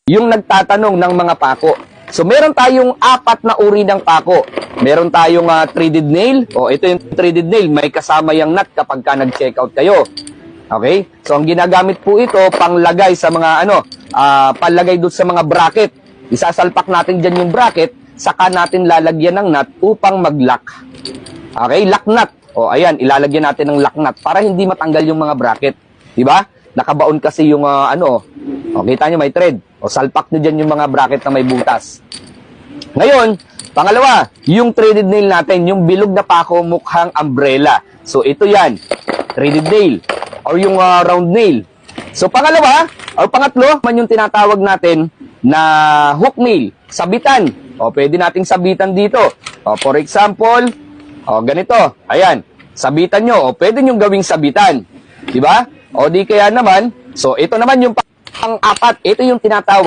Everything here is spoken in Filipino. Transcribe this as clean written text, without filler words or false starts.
yung nagtatanong ng mga pako. So, meron tayong 4 na uri ng pako. Meron tayong threaded nail. O, ito yung threaded nail. May kasama yung nut kapag ka nag-checkout kayo. Okay? So, ang ginagamit po ito, panglagay sa mga, panlagay doon sa mga bracket. Isasalpak natin dyan yung bracket, saka natin lalagyan ng nut upang mag-lock. Okay? Lock nut. O, ayan, ilalagyan natin ng lock nut para hindi matanggal yung mga bracket. Diba? Nakabaon kasi yung, o, kita nyo, may thread. O, salpak nyo dyan yung mga bracket na may butas. Ngayon, pangalawa, yung threaded nail natin, yung bilog na pako mukhang umbrella. So, ito yan, threaded nail, or yung round nail. So, pangalawa, or pangatlo, man yung tinatawag natin na hook nail, sabitan. O, pwede nating sabitan dito. O, for example, o, ganito, ayan, sabitan nyo, o, pwede nyo gawing sabitan. Diba? O, di kaya naman, so, ito naman yung pang-apat, ito yung tinatawag